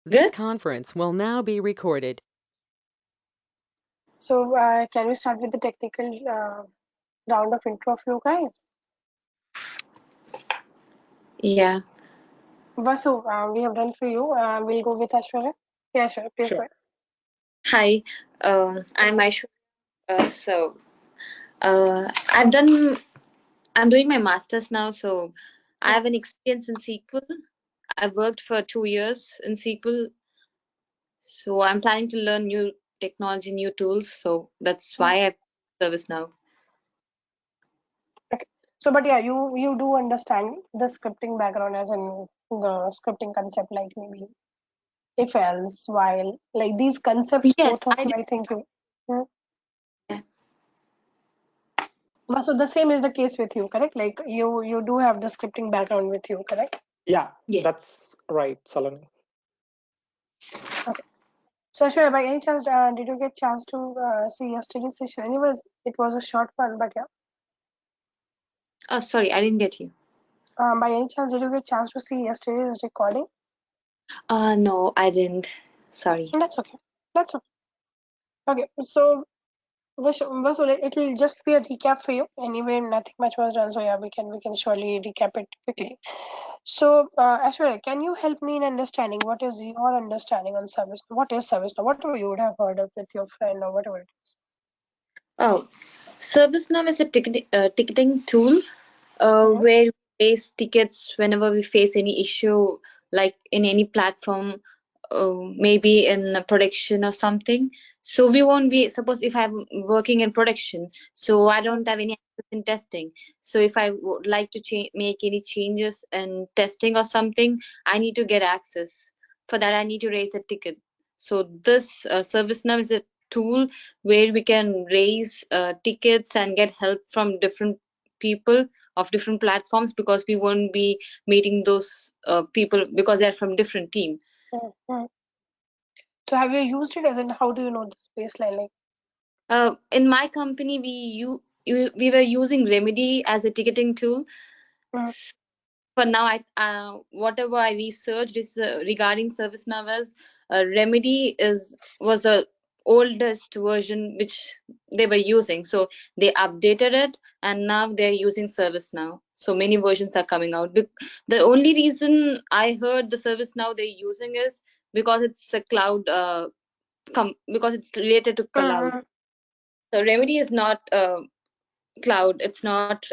This conference will now be recorded. So, can we start with the technical round of intro of you guys? Yeah. Vasu, we have done for you. We'll go with Ashwarya. Yeah, sure. Please go ahead. Hi. I'm Aishwarya. I'm doing my master's now, so I have an experience in SQL. I've worked for 2 years in SQL, so I'm planning to learn new technology, new tools. So that's why I service now. Okay. So, but yeah, you do understand the scripting background as in the scripting concept, like maybe if else, while, like these concepts, Yes, both of I you, did. I think you. Hmm. Yeah. Vasu, the same is the case with you, correct? Like you do have the scripting background with you, correct? Yeah, Yeah. that's right, Saloni. Okay. So, Ashwarya, by any chance, did you get chance to see yesterday's session? Anyways, it was a short one, but yeah. Oh, sorry, I didn't get you. By any chance, did you get chance to see yesterday's recording? No, I didn't. Sorry. That's okay. That's okay. Okay, so Vasu, it will just be a recap for you. Anyway, nothing much was done, so yeah, we can surely recap it quickly. So, Ashwarya, can you help me in understanding what is your understanding on service? What is service now? Whatever you would have heard of with your friend or whatever it is. Oh, ServiceNow is a ticketing tool where we face tickets whenever we face any issue, like in any platform, maybe in a production or something. So we won't be, suppose if I'm working in production, so I don't have any access in testing. So if I would like to make any changes in testing or something, I need to get access. For that, I need to raise a ticket. So this ServiceNow is a tool where we can raise tickets and get help from different people of different platforms, because we won't be meeting those people because they're from different team. Mhm. So, have you used it? As in, how do you know this baseline? Like, In my company, we were using Remedy as a ticketing tool. Mhm. For now, whatever I researched is regarding ServiceNow as Remedy was the oldest version which they were using. So they updated it, and now they're using ServiceNow. So many versions are coming out. The only reason I heard the ServiceNow they're using is because it's a cloud, because it's related to cloud. Mhm. So Remedy is not cloud. It's not.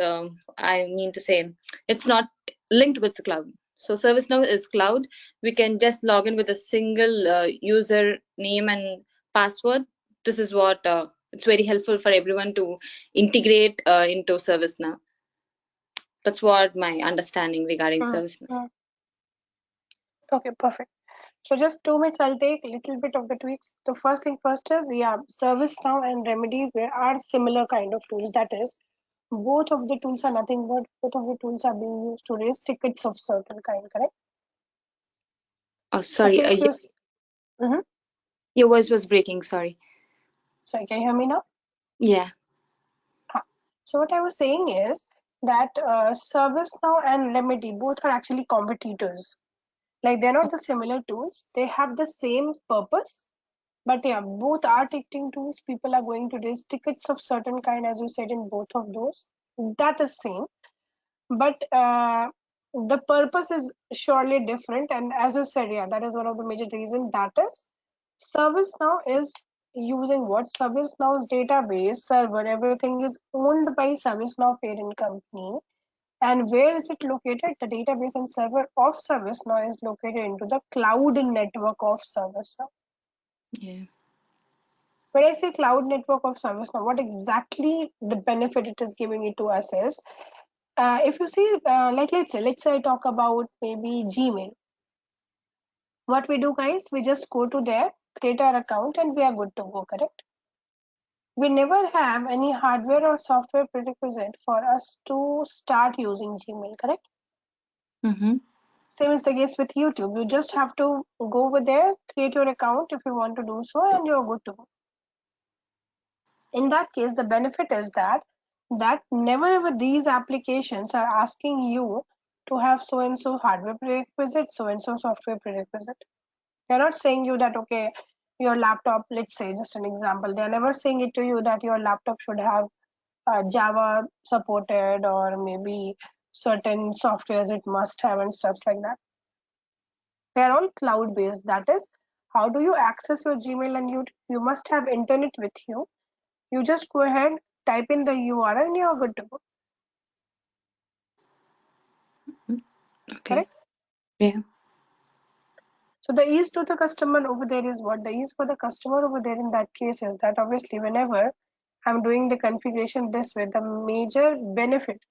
I mean to say, it's not linked with the cloud. So ServiceNow is cloud. We can just log in with a single user name and password. This is what it's very helpful for everyone to integrate into ServiceNow. That's what my understanding regarding ServiceNow. Mhm. Okay, perfect. So just 2 minutes, I'll take a little bit of the tweaks. The first thing first is, yeah, ServiceNow and Remedy are similar kind of tools. That is, both of the tools are nothing but both of the tools are being used to raise tickets of certain kind, correct? Oh, So sorry. take your, Mhm. Your voice was breaking. Sorry. Sorry, can you hear me now? Yeah. So what I was saying is that ServiceNow and Remedy both are actually competitors. Like they're not the similar tools. They have the same purpose. But yeah, both are ticketing tools. People are going to raise tickets of certain kind, as you said, in both of those. That is same. But the purpose is surely different. And as you said, yeah, that is one of the major reasons. That is, ServiceNow is using what? ServiceNow's database server, everything is owned by ServiceNow parent company. And where is it located? The database and server of ServiceNow is located into the cloud network of ServiceNow. Yeah. When I say cloud network of ServiceNow, what exactly the benefit it is giving it to us is, if you see, like let's say I talk about maybe Gmail. What we do, guys, we just go to there, create our account, and we are good to go, correct? We never have any hardware or software prerequisite for us to start using Gmail, correct? Mm-hmm. Same is the case with YouTube. You just have to go over there, create your account if you want to do so, and you're good to go. In that case, the benefit is that never ever these applications are asking you to have so and so hardware prerequisite, so and so software prerequisite. They're not saying you that, okay, your laptop, let's say, just an example, they're never saying it to you that your laptop should have Java supported or maybe certain softwares it must have and stuff like that. They're all cloud based. That is, how do you access your Gmail? And you must have internet with you. You just go ahead, type in the URL, and you're good to go. Okay. Correct? Yeah. So the ease to the customer over there is what? The ease for the customer over there in that case is that obviously whenever I'm doing the configuration this way, the major benefit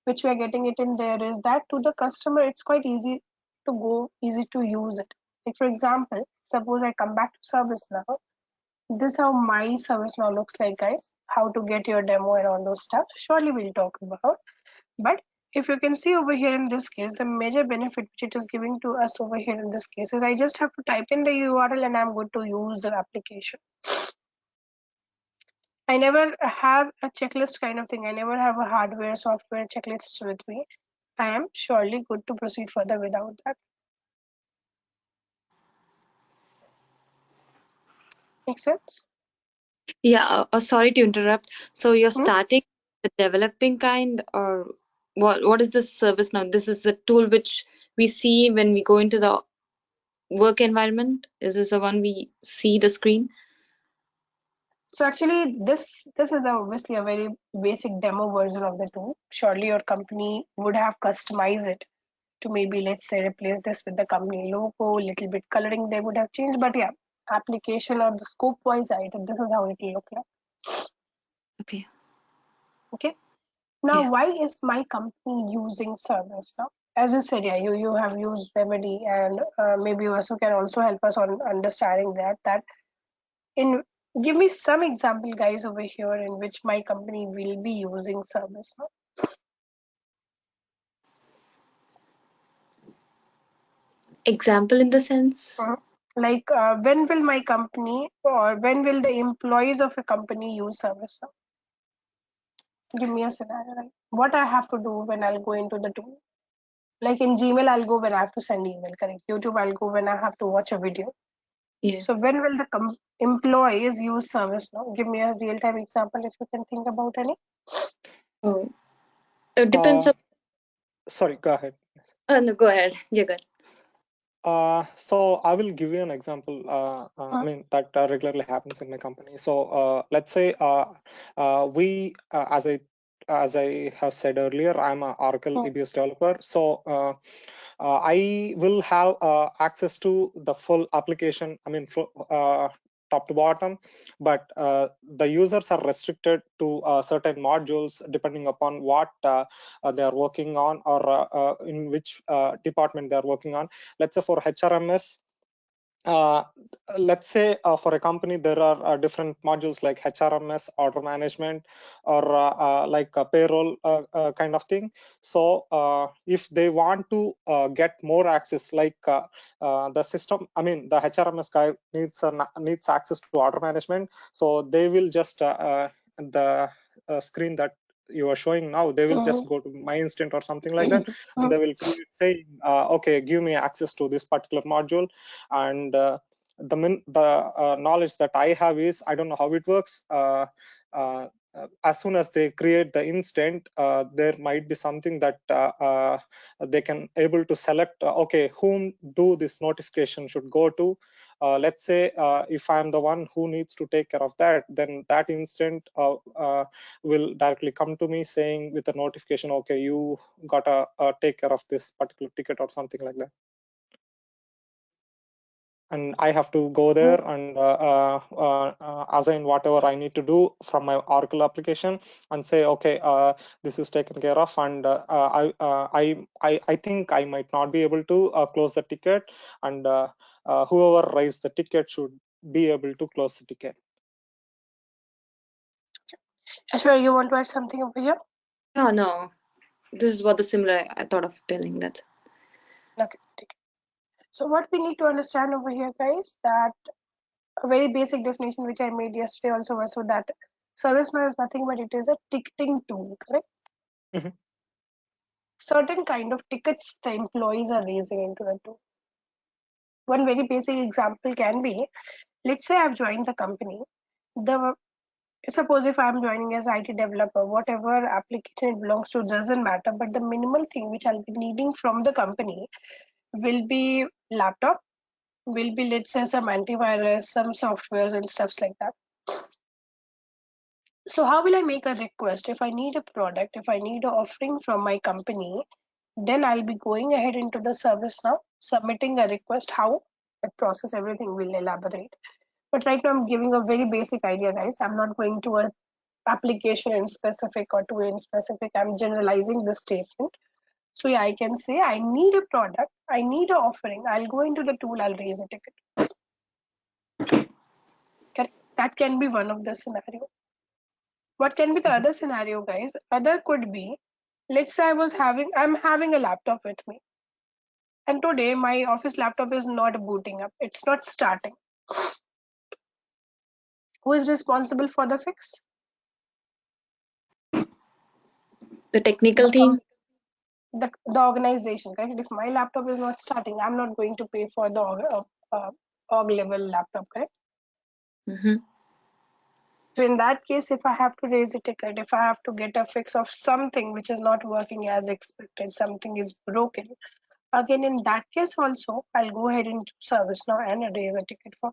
which we are getting it in there is that to the customer it's quite easy to go, easy to use it. Like for example, suppose I come back to ServiceNow. This is how my ServiceNow looks like, guys. How to get your demo and all those stuff. Surely we'll talk about. But if you can see over here in this case, the major benefit which it is giving to us over here in this case is I just have to type in the URL and I'm good to use the application. I never have a checklist kind of thing. I never have a hardware, software checklist with me. I am surely good to proceed further without that. Make sense? Yeah. Sorry to interrupt. So you're Hmm? starting the developing kind, or what is this service now? This is the tool which we see when we go into the work environment. Is this the one we see the screen? So actually, this is obviously a very basic demo version of the tool. Surely your company would have customized it to maybe, let's say, replace this with the company logo, little bit coloring they would have changed. But yeah, application or the scope wise item, this is how it will look like. Okay. Okay. Now, Yeah. why is my company using ServiceNow? As you said, yeah, you have used Remedy, and maybe Vasu can also help us on understanding that in give me some example, guys, over here in which my company will be using ServiceNow. Example in the sense? Like when will my company or when will the employees of a company use ServiceNow? Give me a scenario. Like what I have to do when I'll go into the tool. Like in Gmail, I'll go when I have to send email. Correct. YouTube, I'll go when I have to watch a video. Yeah. So when will the employees use ServiceNow? Give me a real-time example if you can think about any. Oh, it depends. Sorry, go ahead. No, go ahead. You're good. So I will give you an example. I mean that regularly happens in my company. So let's say we, as I have said earlier, I'm an Oracle EBS developer. So I will have access to the full application. I mean, top to bottom, but the users are restricted to certain modules depending upon what they are working on, or in which department they are working on. Let's say for HRMS, let's say for a company there are different modules like HRMS, order management, or like a payroll kind of thing. So if they want to get more access, like the system, I mean the HRMS guy needs access to order management, so they will just the screen that you are showing now, they will just go to my instant or something like that, and they will say, okay, give me access to this particular module. And the knowledge that I have is, I don't know how it works. As soon as they create the instant, there might be something that they can able to select, okay, whom do this notification should go to. Let's say if I'm the one who needs to take care of that, then that instant will directly come to me saying with a notification, okay, you gotta take care of this particular ticket or something like that. And I have to go there and assign whatever I need to do from my Oracle application and say, okay, this is taken care of, and I think I might not be able to close the ticket, and whoever raised the ticket should be able to close the ticket. Ashwar, you want to add something over here? Oh, no. This is what the similar I thought of telling that. Okay. So what we need to understand over here, guys, that a very basic definition which I made yesterday also was, so that ServiceNow is nothing but it is a ticketing tool, correct? Mm-hmm. Certain kind of tickets the employees are raising into the tool. One very basic example can be, let's say I've joined the company. Suppose if I'm joining as IT developer, whatever application it belongs to doesn't matter, but the minimal thing which I'll be needing from the company will be laptop, will be, let's say, some antivirus, some softwares and stuffs like that. So how will I make a request? If I need a product, if I need an offering from my company, then I'll be going ahead into the ServiceNow, submitting a request. How that process, everything will elaborate. But right now I'm giving a very basic idea, guys. I'm not going to a application in specific or tool in specific. I'm generalizing the statement. So yeah, I can say I need a product, I need an offering. I'll go into the tool, I'll raise a ticket. Correct? That can be one of the scenario. What can be the other scenario, guys? Other could be, let's say I'm having a laptop with me. And today my office laptop is not booting up. It's not starting. Who is responsible for the fix? The technical team. The organization, correct? If my laptop is not starting, I'm not going to pay for the org level laptop, correct? Mm-hmm. So in that case, if I have to raise a ticket, if I have to get a fix of something which is not working as expected, something is broken, again in that case also, I'll go ahead into ServiceNow and raise a ticket for.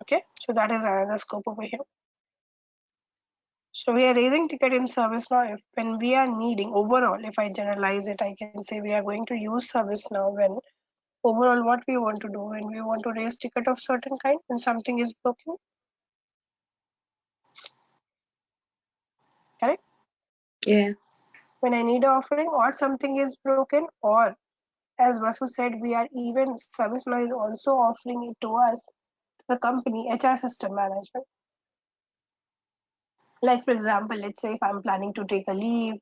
Okay, so that is another scope over here. So we are raising ticket in ServiceNow if when we are needing overall, if I generalize it, I can say we are going to use ServiceNow when overall what we want to do when we want to raise ticket of certain kind when something is broken. Correct? Yeah. When I need an offering or something is broken, or as Vasu said, we are even ServiceNow is also offering it to us, the company HR system management. Like for example, let's say if I'm planning to take a leave,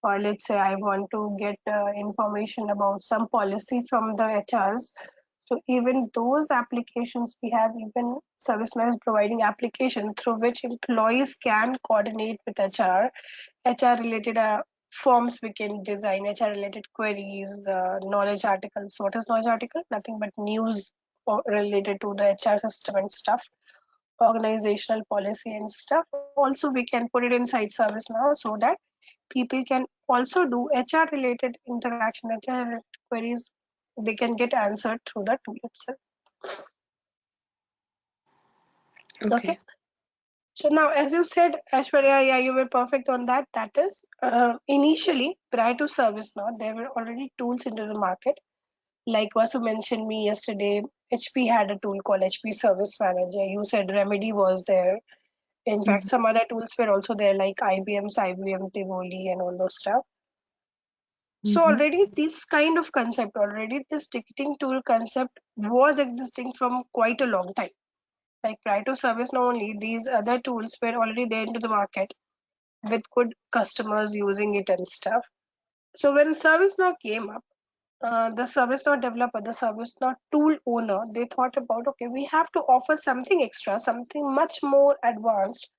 or let's say I want to get information about some policy from the HRs. So even those applications we have, even ServiceNow is providing application through which employees can coordinate with HR, HR related forms we can design, HR related queries, knowledge articles. What is knowledge article? Nothing but news related to the HR system and stuff, organizational policy and stuff. Also, we can put it inside ServiceNow so that people can also do HR related interaction, HR related queries. They can get answered through the tool itself. Okay. So now, as you said, Aishwarya, yeah, you were perfect on that. That is, initially, prior to ServiceNow, there were already tools into the market. Like Vasu mentioned me yesterday, HP had a tool called HP Service Manager. You said Remedy was there. In fact, some other tools were also there, like IBM's IBM Tivoli and all those stuff. So already this kind of concept, already this ticketing tool concept was existing from quite a long time. Like prior to ServiceNow only, these other tools were already there into the market with good customers using it and stuff. So when ServiceNow came up, the ServiceNow developer, the ServiceNow tool owner, they thought about, okay, we have to offer something extra, something much more advanced,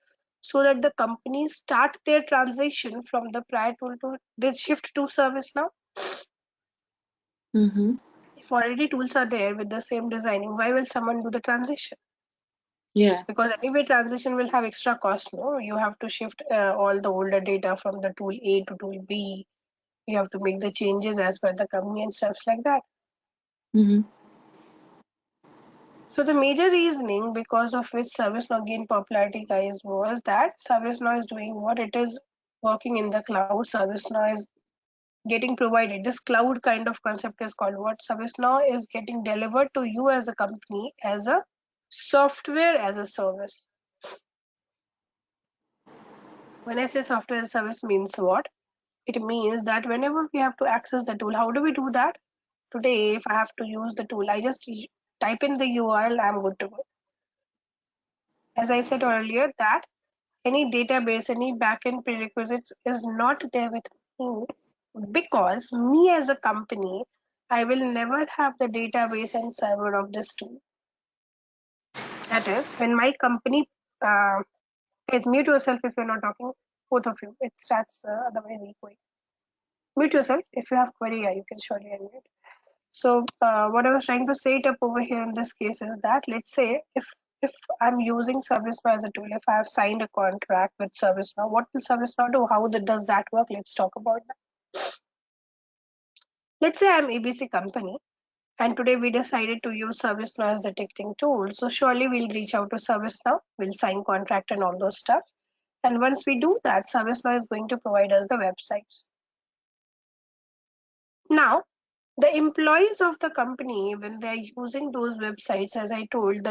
so that the companies start their transition from the prior tool to they shift to ServiceNow. If already tools are there with the same designing, why will someone do the transition? Yeah. Because anyway, transition will have extra cost. No, you have to shift all the older data from the tool A to tool B. You have to make the changes as per the company and stuff like that. So the major reasoning because of which ServiceNow gained popularity, guys, was that ServiceNow is doing what it is working in the cloud. ServiceNow is getting provided. This cloud kind of concept is called what? ServiceNow is getting delivered to you as a company as a software as a service. When I say software as a service means what? It means that whenever we have to access the tool, how do we do that? Today, if I have to use the tool, I just type in the URL, I'm good to go. As I said earlier, that any database, any backend prerequisites is not there with me because me as a company, I will never have the database and server of this tool. That is, when my company, guys, mute yourself if you're not talking, both of you. It starts otherwise echoing. Mute yourself. If you have query, yeah, you can surely unmute. So what I was trying to say it up over here in this case is that, let's say if I'm using ServiceNow as a tool, if I have signed a contract with ServiceNow, what will ServiceNow do? How does that work? Let's talk about that. Let's say I'm ABC company, and today we decided to use ServiceNow as the ticketing tool. So surely we'll reach out to ServiceNow, we'll sign contract and all those stuff. And once we do that, ServiceNow is going to provide us the websites. Now, the employees of the company, when they're using those websites, as I told,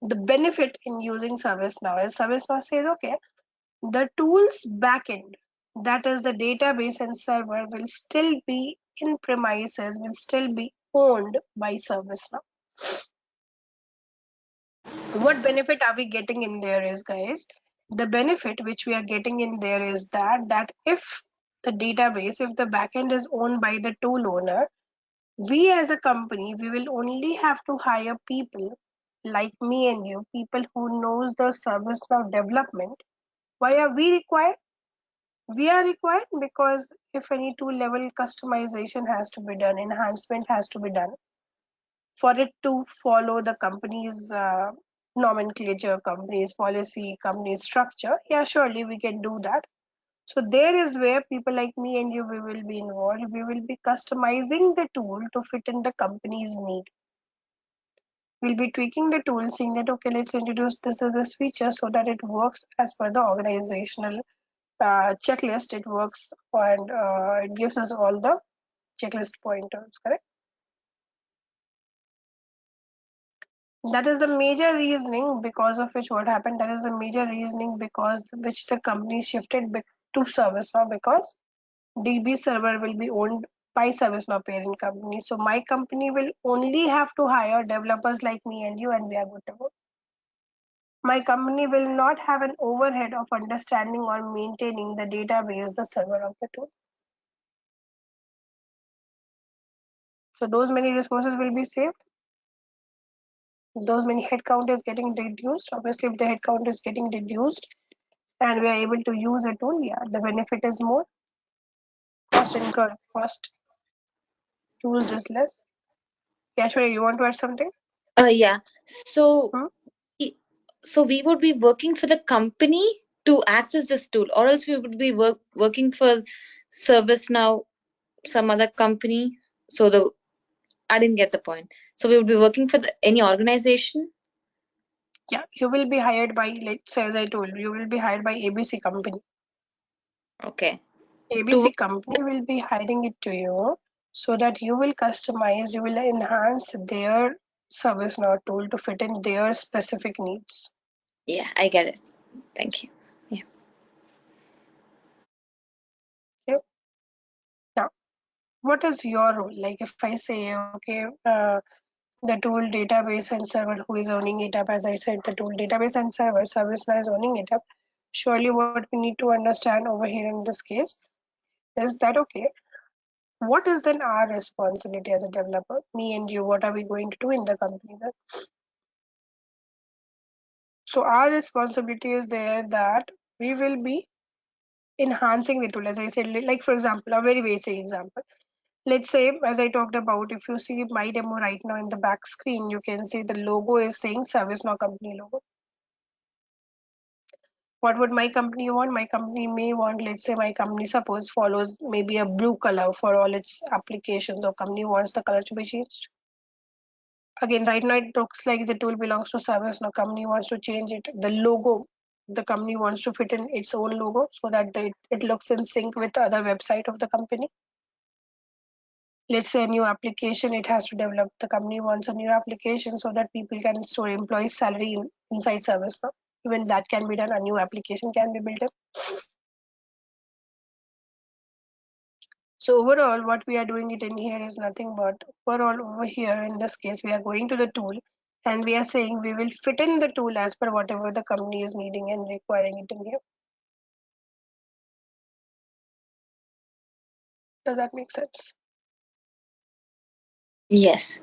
the benefit in using ServiceNow is ServiceNow says, okay, the tool's backend, that is the database and server, will still be in premises, will still be owned by ServiceNow. What benefit are we getting in there is, guys, the benefit which we are getting in there is that if the database, if the backend is owned by the tool owner, we as a company, we will only have to hire people like me and you, people who knows the ServiceNow development. Why are we required? We are required because if any tool level customization has to be done, enhancement has to be done, for it to follow the company's nomenclature, company's policy, company's structure, yeah, surely we can do that. So there is where people like me and you, we will be involved. We will be customizing the tool to fit in the company's need. We'll be tweaking the tool, saying that, okay, let's introduce this as a feature so that it works as per the organizational checklist. It works and it gives us all the checklist pointers, correct? That is the major reasoning because of which what happened. That is the major reasoning because which the company shifted to ServiceNow, because DB server will be owned by ServiceNow parent company. So my company will only have to hire developers like me and you, and we are good to go. My company will not have an overhead of understanding or maintaining the database, the server of the tool. So those many resources will be saved. Those many headcount is getting reduced. Obviously, if the headcount is getting reduced and we are able to use a tool, yeah, the benefit is more. Cost incurred, cost used is less. Yashwari, you want to add something? Yeah. So, Hmm? so we would be working for the company to access this tool, or else we would be working for ServiceNow, some other company. So I didn't get the point. So we would be working for any organization. Yeah, you will be hired by, let's say, as I told you will be hired by ABC company. Okay. ABC company will be hiring it to you so that you will customize, you will enhance their ServiceNow tool to fit in their specific needs. Yeah, I get it. Thank you. Yeah. Okay. Now, what is your role? Like if I say, okay, the tool database and server, who is owning it up? As I said, the tool database and server, ServiceNow is owning it up. Surely what we need to understand over here in this case is that, okay, what is then our responsibility as a developer, me and you? What are we going to do in the company then? So our responsibility is there that we will be enhancing the tool. As I said, like for example, a very basic example. Let's say, as I talked about, if you see my demo right now in the back screen, you can see the logo is saying ServiceNow company logo. What would my company want? My company may want, let's say my company suppose follows maybe a blue color for all its applications, or company wants the color to be changed. Again, right now it looks like the tool belongs to ServiceNow. Company wants to change it. The logo, the company wants to fit in its own logo so that it looks in sync with the other website of the company. Let's say a new application it has to develop. The company wants a new application so that people can store employees' salary inside ServiceNow. Even that can be done. A new application can be built up. So overall, what we are doing it in here is nothing but overall over here in this case, we are going to the tool and we are saying we will fit in the tool as per whatever the company is needing and requiring it in here. Does that make sense? Yes.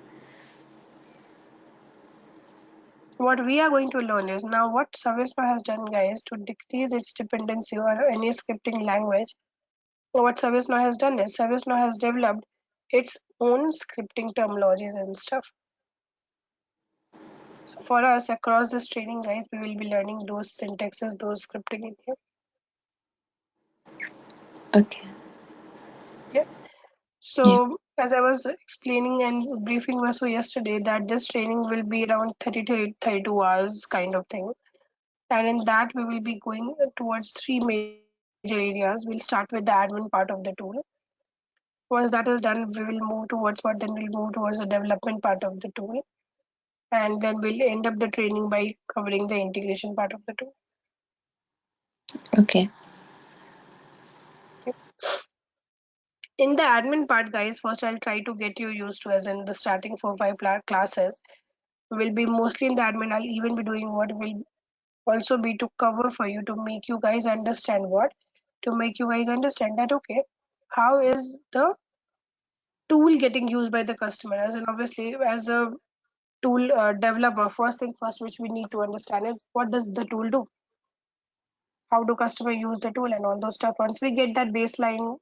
What we are going to learn is now what ServiceNow has done, guys, to decrease its dependency on any scripting language what ServiceNow has done is ServiceNow has developed its own scripting terminologies and stuff. So for us, across this training, guys, we will be learning those syntaxes, those scripting in here. Okay. Yeah. So as I was explaining and briefing Vasu yesterday, that this training will be around 30 to 32 hours kind of thing. And in that, we will be going towards three major areas. We'll start with the admin part of the tool. Once that is done, we will move towards what? Then we'll move towards the development part of the tool. And then we'll end up the training by covering the integration part of the tool. Okay. In the admin part, guys, first I'll try to get you used to, as in the starting 4-5 classes will be mostly in the admin. I'll even be doing what will also be to cover for you, to make you guys understand that okay, how is the tool getting used by the customer. As in, obviously, as a tool developer, first thing first which we need to understand is what does the tool do, how do customer use the tool, and all those stuff. Once we get that baseline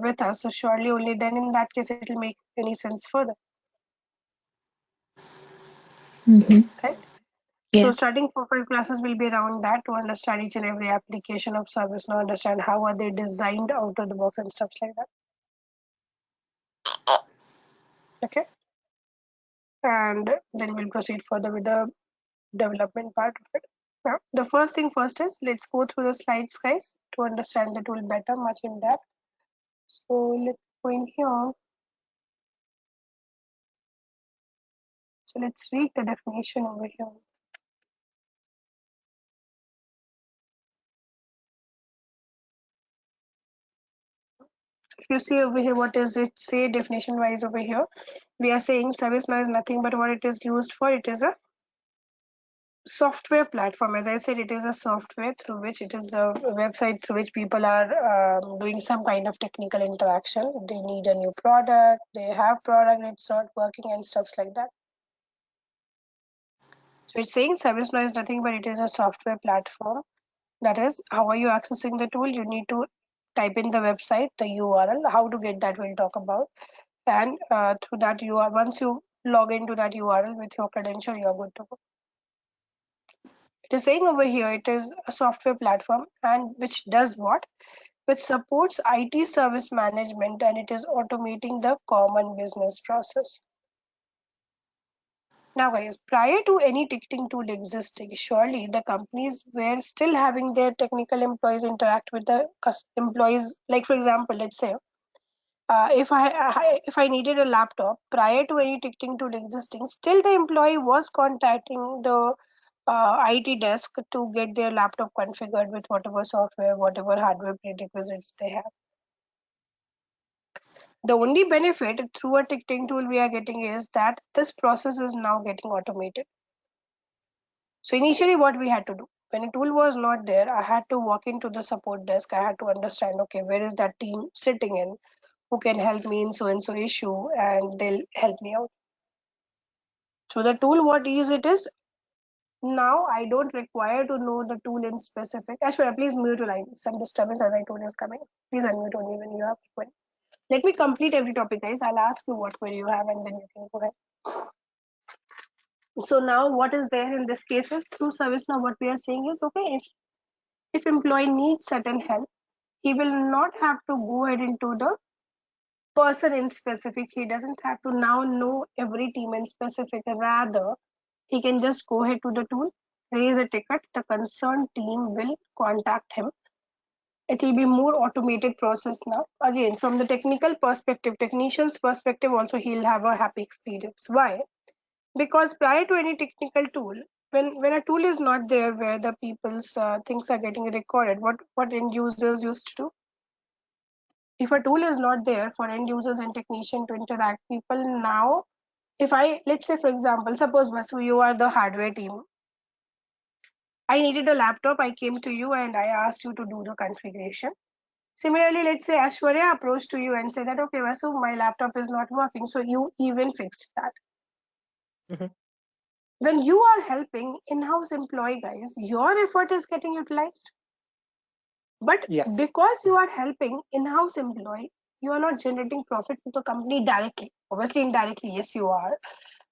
with us, so surely only then in that case it will make any sense further. Right? Yeah. So starting 4-5 classes will be around that, to understand each and every application of ServiceNow, understand how are they designed out of the box and stuff like that. Okay, and then we'll proceed further with the development part of it. Now, the first thing first is, let's go through the slides, guys, to understand the tool better, much in depth. So let's go in here. So let's read the definition over here. If you see over here, what does it say definition wise over here? We are saying ServiceNow is nothing but what it is used for. It is a software platform. As I said, it is a software through which, it is a website through which people are doing some kind of technical interaction. They need a new product, they have product, it's not working and stuffs like that. So it's saying ServiceNow is nothing but it is a software platform. That is, how are you accessing the tool? You need to type in the website, the URL. How to get that we'll talk about. And through that URL, once you log into that URL with your credential, you're good to go. It is saying over here, it is a software platform and which does what? Which supports IT service management, and it is automating the common business process. Now guys, prior to any ticketing tool existing, surely the companies were still having their technical employees interact with the employees. Like for example, let's say if I needed a laptop prior to any ticketing tool existing, still the employee was contacting the IT desk to get their laptop configured with whatever software, whatever hardware prerequisites they have. The only benefit through a ticketing tool we are getting is that this process is now getting automated. So initially what we had to do, when a tool was not there, I had to walk into the support desk. I had to understand, okay, where is that team sitting in, who can help me in so and so issue, and they'll help me out. So the tool, what is it is, now I don't require to know the tool in specific. Ashwara, please mute your line. Some disturbance as I told is coming. Please unmute only when you have query. Let me complete every topic, guys. I'll ask you what query you have and then you can go ahead. So now what is there in this case is, through ServiceNow, what we are saying is, okay, if employee needs certain help, he will not have to go ahead into the person in specific. He doesn't have to now know every team in specific. Rather, he can just go ahead to the tool, raise a ticket, the concerned team will contact him. It will be more automated process now. Again, from the technical perspective, technician's perspective also, he'll have a happy experience. Why? Because prior to any technical tool, when a tool is not there where the people's things are getting recorded, what end users used to do? If a tool is not there for end users and technician to interact, people now, if let's say for example, suppose Vasu, you are the hardware team. I needed a laptop, I came to you and I asked you to do the configuration. Similarly, let's say Ashwarya approached to you and said that, okay, Vasu, my laptop is not working. So you even fixed that. When you are helping in-house employee, guys, your effort is getting utilized. But Yes. because you are helping in-house employee, you are not generating profit to the company directly. Obviously, indirectly, yes, you are.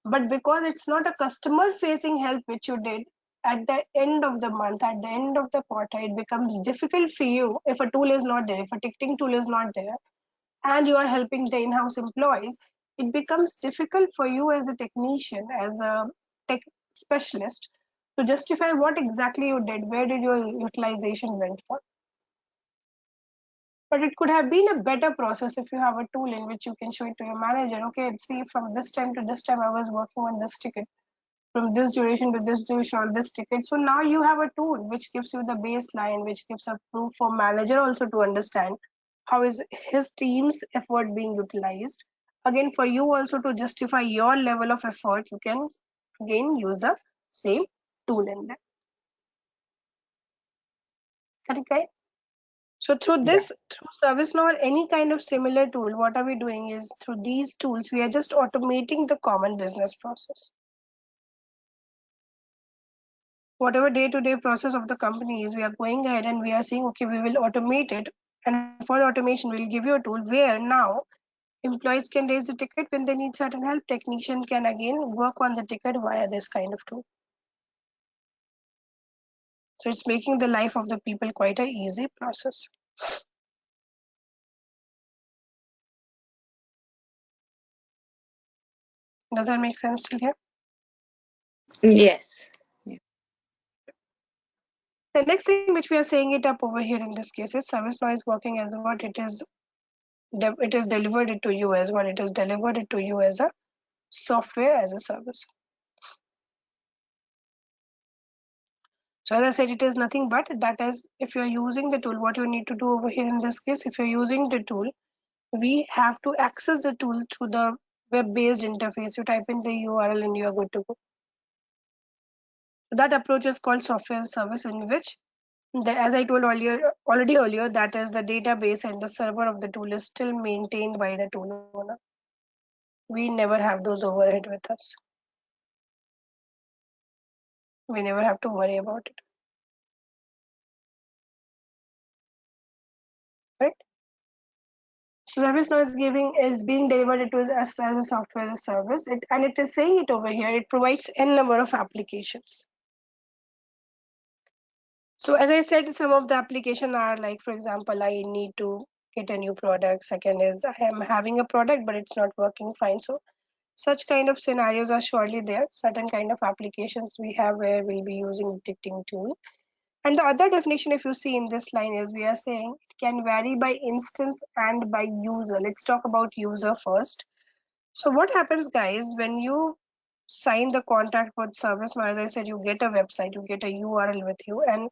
But because it's not a customer-facing help which you did, at the end of the month, at the end of the quarter, it becomes difficult for you if a tool is not there, if a ticketing tool is not there, and you are helping the in-house employees, it becomes difficult for you as a technician, as a tech specialist, to justify what exactly you did, where did your utilization went for. But it could have been a better process if you have a tool in which you can show it to your manager. Okay, see, from this time to this time I was working on this ticket, from this duration to this duration on this ticket. So now you have a tool which gives you the baseline, which gives a proof for manager also to understand how is his team's effort being utilized. Again, for you also to justify your level of effort, you can again use the same tool in there. Correct, guys? So through this, through ServiceNow or any kind of similar tool, what are we doing is through these tools, we are just automating the common business process. Whatever day-to-day process of the company is, we are going ahead and we are saying, okay, we will automate it. And for the automation, we'll give you a tool where now employees can raise the ticket when they need certain help. Technician can again work on the ticket via this kind of tool. So it's making the life of the people quite a easy process. Does that make sense till here? Yes. The next thing which we are saying it up over here in this case is ServiceNow is working as what it is delivered it to you as what it is delivered it to you as a software as a service. So as I said, it is nothing but that is if you're using the tool, what you need to do over here in this case, if you're using the tool, we have to access the tool through the web-based interface. You type in the URL and you are good to go. That approach is called software service, in which as I told already earlier, that is the database and the server of the tool is still maintained by the tool owner. We never have those overhead with us. We never have to worry about it. Right? So ServiceNow is being delivered to us as a software as a service, and it is saying it over here. It provides n number of applications. So as I said, some of the application are like, for example, I need to get a new product. Second is I am having a product, but it's not working fine. So such kind of scenarios are surely there. Certain kind of applications we have where we'll be using ticketing tool. And the other definition, if you see in this line, is we are saying it can vary by instance and by user. Let's talk about user first. So what happens, guys, when you sign the contract with ServiceNow? As I said, you get a website, you get a URL with you, and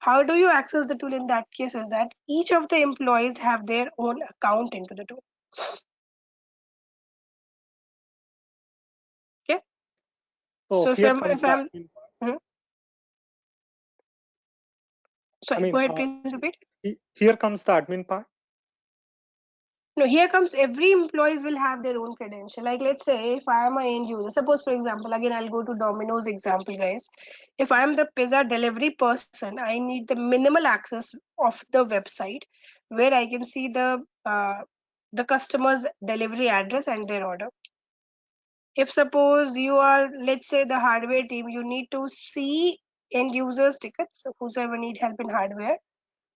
how do you access the tool in that case is that each of the employees have their own account into the tool. Okay. So if I'm sorry, go ahead, please repeat. Here comes the admin part. No, here comes every employees will have their own credential. Like let's say if I am an end user, suppose for example, again I'll go to Domino's example, guys. If I am the pizza delivery person, I need the minimal access of the website where I can see the customer's delivery address and their order. If suppose you are, let's say the hardware team, you need to see end users tickets, whosoever need help in hardware.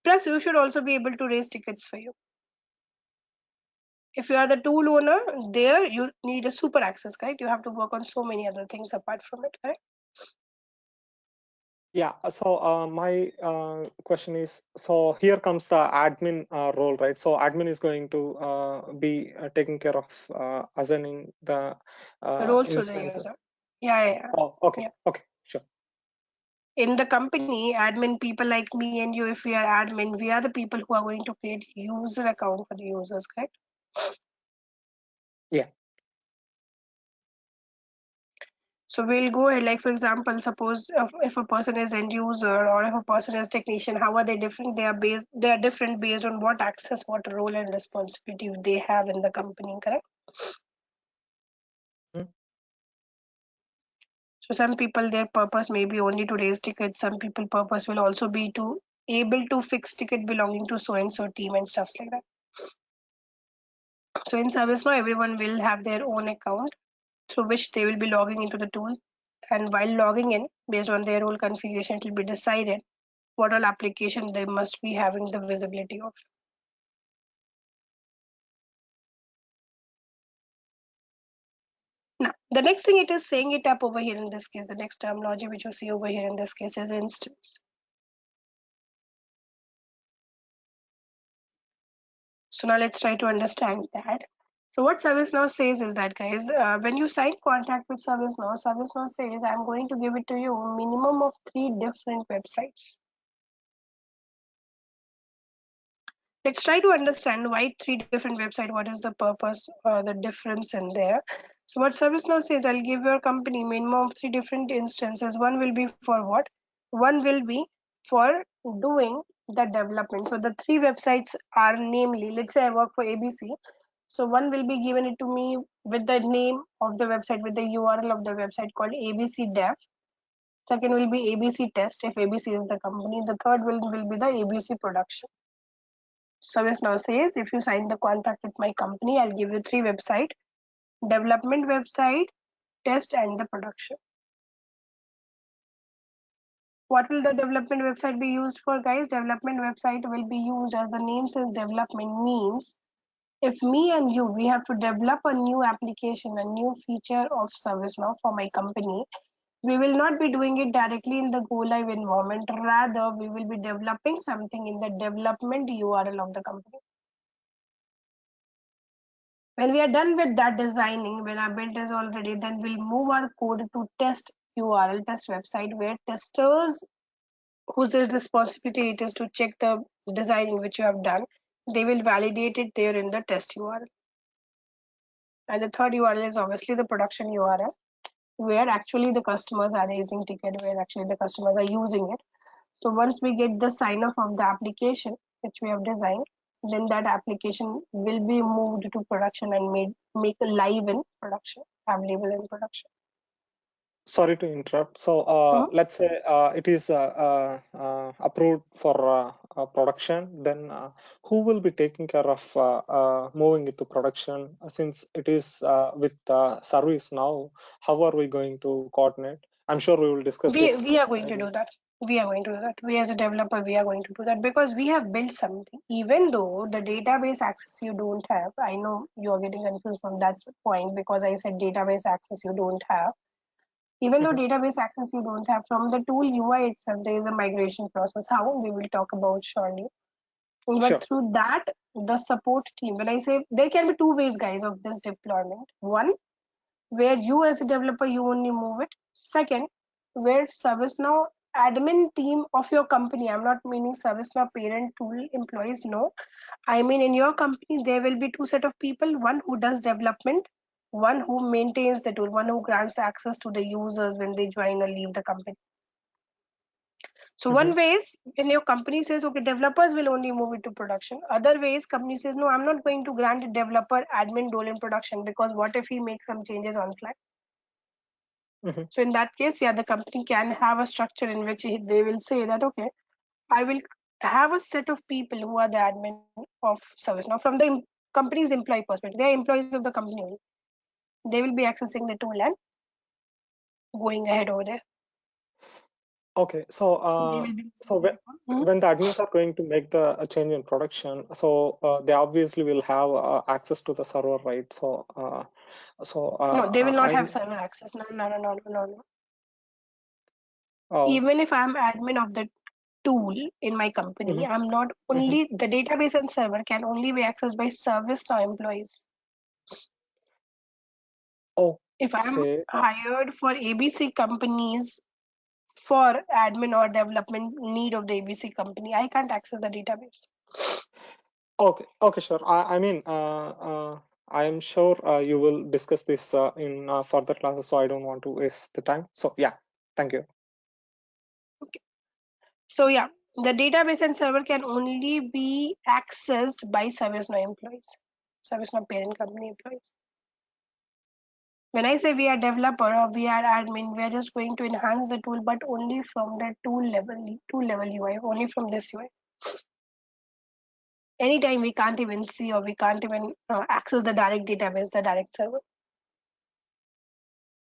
Plus you should also be able to raise tickets for you. If you are the tool owner, there you need a super access, correct? You have to work on so many other things apart from it, correct? Yeah, so my question is, so here comes the admin role, right? So admin is going to be taking care of assigning the Roles to the instance. user. Yeah. Oh, okay, yeah. okay, sure. In the company, admin people like me and you, if we are admin, we are the people who are going to create user account for the users, correct? Yeah. So we'll go ahead, like for example, suppose if a person is end user or if a person is technician, how are they different? They are different based on what access, what role and responsibility they have in the company, correct? So some people, their purpose may be only to raise tickets. Some people purpose will also be to able to fix ticket belonging to so and so team and stuffs like that. So in ServiceNow, everyone will have their own account through which they will be logging into the tool. And while logging in, based on their role configuration, it will be decided what all application they must be having the visibility of. Now, the next thing it is saying it up over here in this case, the next terminology which you see over here in this case is instance. So now let's try to understand that. So what ServiceNow says is that, guys, when you sign contract with ServiceNow, ServiceNow says I'm going to give it to you minimum of 3 different websites. Let's try to understand why 3 different websites. What is the purpose or the difference in there? So what ServiceNow says, I'll give your company minimum of 3 different instances. One will be for what? One will be for doing the development. So the 3 websites are namely, let's say I work for ABC. So one will be given it to me with the name of the website, with the URL of the website called ABC Dev. Second will be ABC Test if ABC is the company. The third will be the ABC Production. ServiceNow says if you sign the contract with my company, I'll give you 3 websites: development website, test, and the production. What will the development website be used for, guys? Development website will be used, as the name says, development means if me and you, we have to develop a new application, a new feature of ServiceNow for my company, we will not be doing it directly in the go live environment. Rather, we will be developing something in the development URL of the company. When we are done with that designing, when our build is all ready, then we'll move our code to test URL, test website, where testers, whose responsibility it is to check the designing which you have done, they will validate it there in the test URL. And the third URL is obviously the production URL, where actually the customers are raising ticket, where actually the customers are using it. So once we get the sign off of the application which we have designed, then that application will be moved to production and make live in production, available in production. Sorry to interrupt. So let's say it is approved for production, then who will be taking care of moving it to production? Since it is with ServiceNow, how are we going to coordinate? I'm sure we will discuss this. We are going to do that. We are going to do that. We as a developer, we are going to do that because we have built something. Even though the database access you don't have, I know you're getting confused from that point because I said database access you don't have. Even though database access you don't have, from the tool UI itself, there is a migration process. How? We will talk about shortly. But Sure. through that, the support team, when I say there can be 2 ways, guys, of this deployment. One, where you as a developer, you only move it. Second, where ServiceNow admin team of your company, I'm not meaning ServiceNow parent tool employees, no. I mean in your company, there will be 2 set of people, one who does development, one who maintains the tool, one who grants access to the users when they join or leave the company. So one way is when your company says, okay, developers will only move it to production. Other ways, company says, no, I'm not going to grant a developer admin role in production because what if he makes some changes on fly? So in that case, yeah, the company can have a structure in which they will say that, okay, I will have a set of people who are the admin of ServiceNow from the company's employee perspective. They are employees of the company only. They will be accessing the tool and going ahead over there. Okay, so when the admins are going to make the change in production, so they obviously will have access to the server, right? So no, they will not have server access. No. Oh. Even if I'm admin of the tool in my company, I'm not only the database and server can only be accessed by ServiceNow employees. Oh. If I'm hired for ABC companies for admin or development need of the ABC company, I can't access the database. Okay, sure. I mean, I am sure you will discuss this in further classes, so I don't want to waste the time. So yeah, thank you. Okay. So yeah, the database and server can only be accessed by ServiceNow employees, ServiceNow parent company employees. When I say we are developer or we are admin, we are just going to enhance the tool, but only from the tool level UI, only from this UI. Anytime we can't even see or we can't even access the direct database, the direct server.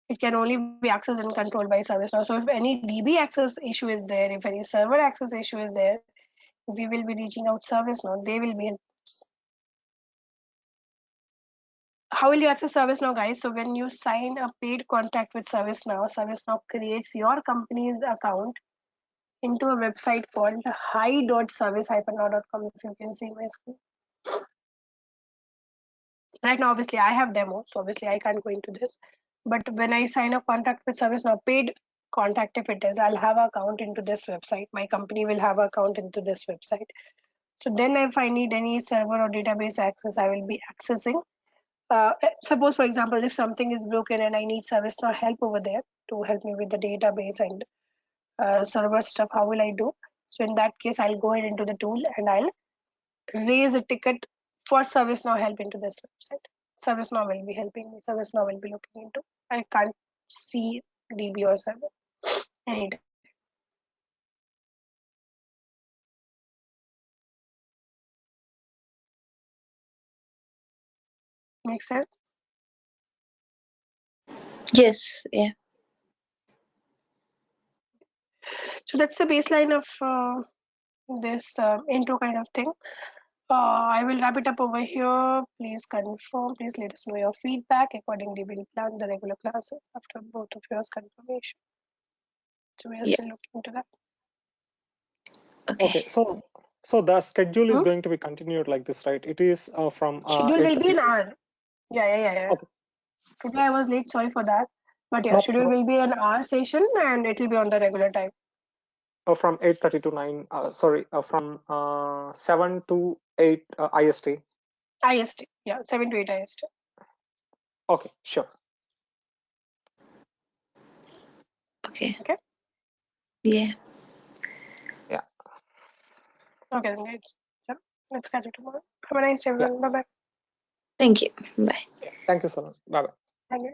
It can only be accessed and controlled by ServiceNow. So if any DB access issue is there, if any server access issue is there, we will be reaching out ServiceNow. They will be helping us. How will you access ServiceNow, guys? So when you sign a paid contract with ServiceNow, ServiceNow creates your company's account into a website called hi.service-now.com. If you can see my screen. Right now, obviously, I have demo, so obviously I can't go into this. But when I sign a contract with ServiceNow, paid contract if it is, I'll have an account into this website. My company will have an account into this website. So then if I need any server or database access, I will be accessing. Suppose, for example, if something is broken and I need ServiceNow help over there to help me with the database and server stuff, how will I do? So in that case, I'll go ahead into the tool and I'll raise a ticket for ServiceNow help into this website. ServiceNow will be helping me. ServiceNow will be looking into. I can't see DB or server anytime. Make sense? Yes, yeah. So that's the baseline of this intro kind of thing. I will wrap it up over here. Please confirm. Please let us know your feedback. Accordingly, we'll plan the regular classes after both of yours confirmation. So we are still looking into that. Okay. So the schedule is going to be continued like this, right? It is from schedule will be 8:30. an hour. Yeah. Okay. Today I was late. Sorry for that. But yeah, No, schedule will be an hour session and it will be on the regular time. from 8:30 to 9. From 7 to 8 IST. IST. Yeah, 7 to 8 IST. Okay, sure. Okay. Okay. Yeah. Yeah. Okay, then guys. Yeah, let's catch you tomorrow. Have a nice day, everyone. Bye bye. Thank you. Bye. Thank you so much. Bye bye. Thank you.